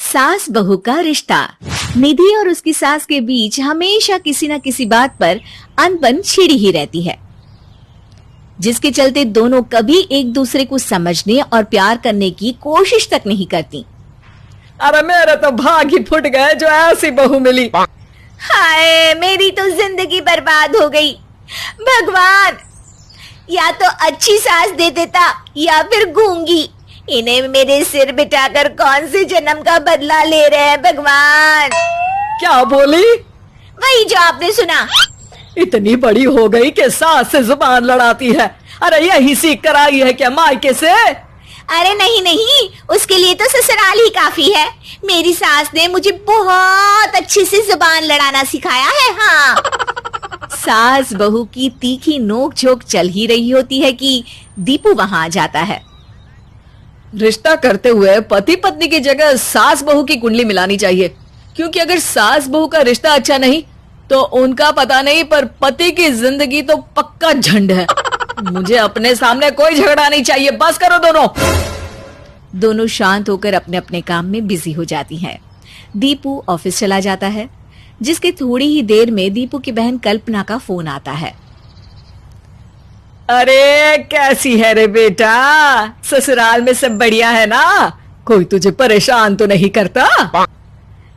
सास बहू का रिश्ता। निधि और उसकी सास के बीच हमेशा किसी न किसी बात पर अनबन छिड़ी ही रहती है, जिसके चलते दोनों कभी एक दूसरे को समझने और प्यार करने की कोशिश तक नहीं करती। अरे मेरे तो भाग ही फुट गए जो ऐसी बहू मिली। हाय, मेरी तो जिंदगी बर्बाद हो गई। भगवान, या तो अच्छी सास दे देता या फिर गूंगी। इन्हें मेरे सिर बिठाकर कौन से जन्म का बदला ले रहे हैं भगवान। क्या बोली? वही जो आपने सुना। इतनी बड़ी हो गई कि सास से जुबान लड़ाती है। अरे यही सीख कर आई है क्या मायके से? अरे नहीं नहीं, उसके लिए तो ससुराल ही काफी है। मेरी सास ने मुझे बहुत अच्छे से जुबान लड़ाना सिखाया है। हाँ। सास बहू की तीखी नोक झोंक चल ही रही होती है कि दीपू वहां आ जाता है। रिश्ता करते हुए पति पत्नी की जगह सास बहू की कुंडली मिलानी चाहिए, क्योंकि अगर सास बहू का रिश्ता अच्छा नहीं तो उनका पता नहीं, पर पति की जिंदगी तो पक्का झंड है। मुझे अपने सामने कोई झगड़ा नहीं चाहिए, बस करो दोनों। दोनों शांत होकर अपने अपने काम में बिजी हो जाती हैं। दीपू ऑफिस चला जाता है, जिसके थोड़ी ही देर में दीपू की बहन कल्पना का फोन आता है। अरे कैसी है रे बेटा? ससुराल में सब बढ़िया है ना? कोई तुझे परेशान तो नहीं करता?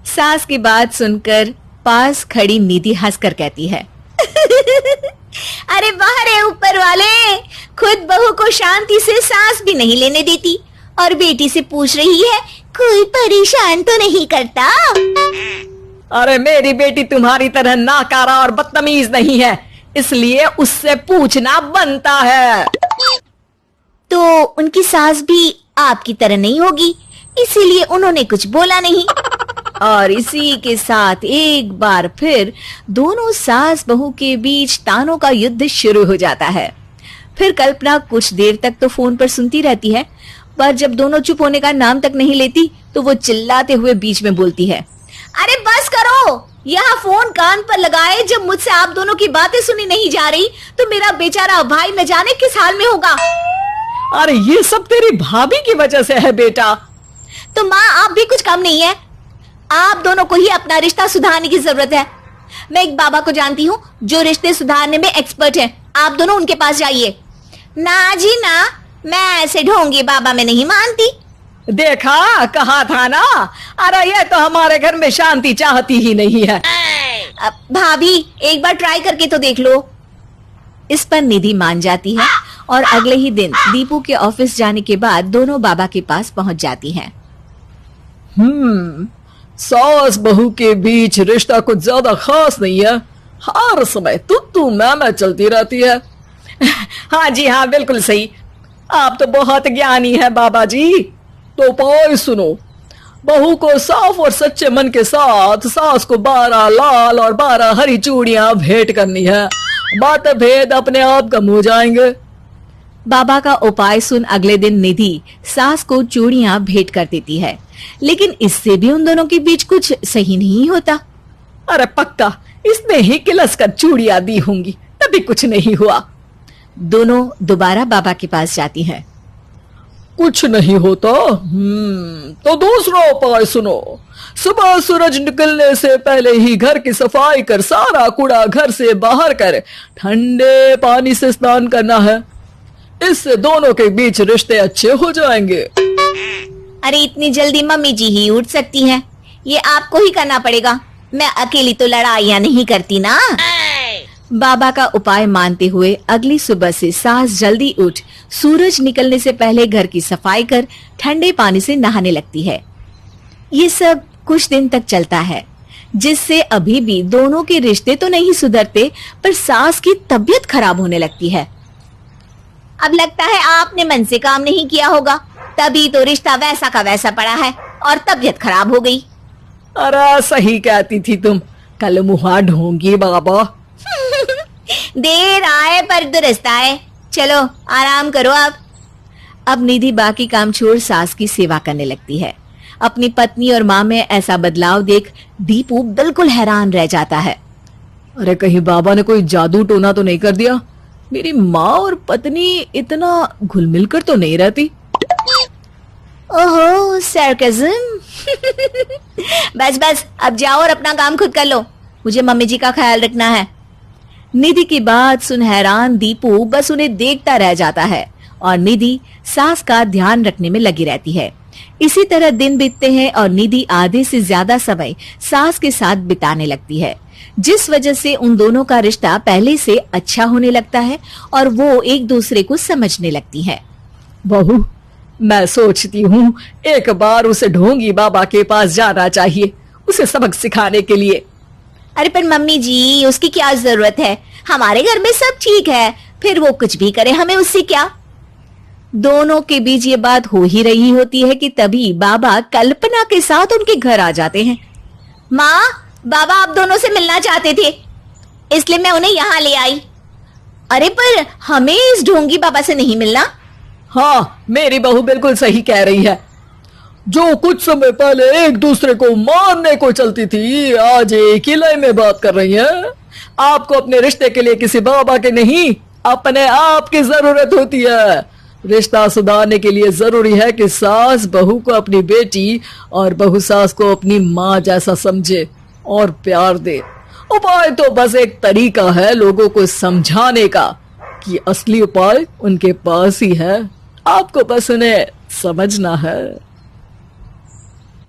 सास की बात सुनकर पास खड़ी निधि हंसकर कहती है अरे वाह रे ऊपर वाले, खुद बहू को शांति से सांस भी नहीं लेने देती और बेटी से पूछ रही है कोई परेशान तो नहीं करता। अरे मेरी बेटी तुम्हारी तरह नाकारा और बदतमीज नहीं है, इसलिए उससे पूछना बनता है। तो उनकी सास भी आपकी तरह नहीं होगी, इसीलिए उन्होंने कुछ बोला नहीं। और इसी के साथ एक बार फिर दोनों सास बहू के बीच तानों का युद्ध शुरू हो जाता है। फिर कल्पना कुछ देर तक तो फोन पर सुनती रहती है, पर जब दोनों चुप होने का नाम तक नहीं लेती तो वो चिल्लाते हुए बीच में बोलती है, अरे बस करो, यहाँ फोन कान पर लगाए जब मुझसे आप दोनों की बातें सुनी नहीं जा रही तो मेरा बेचारा भाई न जाने किस हाल में होगा। अरे ये सब तेरी भाभी की वजह से है बेटा। तो माँ आप भी कुछ कम नहीं है, आप दोनों को ही अपना रिश्ता सुधारने की जरूरत है। मैं एक बाबा को जानती हूँ जो रिश्ते सुधारने में एक्सपर्ट हैं, आप दोनों उनके पास जाइए। ना जी ना, मैं ऐसे ढोंगी बाबा में नहीं मानती। देखा, कहा था ना। अरे ये तो हमारे घर में शांति चाहती ही नहीं है। भाभी एक बार ट्राई करके तो देख लो। इस पर निधि मान जाती है और अगले ही दिन दीपू के ऑफिस जाने के बाद दोनों बाबा के पास पहुंच जाती हैं। सास बहू के बीच रिश्ता कुछ ज्यादा खास नहीं है, हर समय तू मैं चलती रहती है। हाँ जी हाँ, बिल्कुल सही, आप तो बहुत ज्ञानी है बाबा जी। तो पाई सुनो, बहू को साफ और सच्चे मन के साथ सास को 12 लाल और 12 हरी चूड़ियां भेंट करनी है, बात भेद अपने आप कम हो जाएंगे। बाबा का उपाय सुन अगले दिन निधि सास को चूड़ियां भेंट कर देती है, लेकिन इससे भी उन दोनों के बीच कुछ सही नहीं होता। अरे पक्का इसने ही किलस कर चूड़ियां दी होंगी, तभी कुछ नहीं हुआ। दोनों दोबारा बाबा के पास जाती हैं। कुछ नहीं होता। तो दूसरा उपाय सुनो, सुबह सूरज निकलने से पहले ही घर की सफाई कर सारा कूड़ा घर से बाहर कर ठंडे पानी से स्नान करना है, इससे दोनों के बीच रिश्ते अच्छे हो जाएंगे। अरे इतनी जल्दी मम्मी जी ही उठ सकती हैं, ये आपको ही करना पड़ेगा, मैं अकेली तो लड़ाइयाँ नहीं करती ना। बाबा का उपाय मानते हुए अगली सुबह से सास जल्दी उठ सूरज निकलने से पहले घर की सफाई कर ठंडे पानी से नहाने लगती है। ये सब कुछ दिन तक चलता है, जिससे अभी भी दोनों के रिश्ते तो नहीं सुधरते, पर सास की तबीयत खराब होने लगती है। अब लगता है आपने मन से काम नहीं किया होगा, तभी तो रिश्ता वैसा का वैसा पड़ा है और तबीयत खराब हो गई। अरे सही कहती थी तुम, कल मुहा ढोंगी बाबा। देर आए पर दुरुस्त आए, चलो आराम करो आप। अब निधि बाकी काम छोड़ सास की सेवा करने लगती है। अपनी पत्नी और माँ में ऐसा बदलाव देख दीपू बिल्कुल हैरान रह जाता है। अरे कहीं बाबा ने कोई जादू टोना तो नहीं कर दिया? मेरी माँ और पत्नी इतना घुल मिल कर तो नहीं रहती। ओहो, सरकाज़म। बस बस अब जाओ और अपना काम खुद कर लो, मुझे मम्मी जी का ख्याल रखना है। निधि की बात सुन हैरान दीपू बस उन्हें देखता रह जाता है और निधि सास का ध्यान रखने में लगी रहती है। इसी तरह दिन बीतते हैं और निधि आधे से ज्यादा समय सास के साथ बिताने लगती है, जिस वजह से उन दोनों का रिश्ता पहले से अच्छा होने लगता है और वो एक दूसरे को समझने लगती है। बहू, मैं सोचती हूँ एक बार उसे ढोंगी बाबा के पास जाना चाहिए, उसे सबक सिखाने के लिए। अरे पर मम्मी जी, उसकी क्या जरूरत है, हमारे घर में सब ठीक है, फिर वो कुछ भी करे हमें उससे क्या। दोनों के बीच ये बात हो ही रही होती है कि तभी बाबा कल्पना के साथ उनके घर आ जाते हैं। माँ, बाबा आप दोनों से मिलना चाहते थे, इसलिए मैं उन्हें यहाँ ले आई। अरे पर हमें इस ढोंगी बाबा से नहीं मिलना। हाँ, मेरी बहू बिल्कुल सही कह रही है। जो कुछ समय पहले एक दूसरे को मारने को चलती थी, आज एक ही लय में बात कर रही है। आपको अपने रिश्ते के लिए किसी बाबा के नहीं, अपने आप की जरूरत होती है। रिश्ता सुधारने के लिए जरूरी है कि सास बहू को अपनी बेटी और बहू सास को अपनी माँ जैसा समझे और प्यार दे। उपाय तो बस एक तरीका है लोगों को समझाने का कि असली उपाय उनके पास ही है, आपको बस उन्हें समझना है।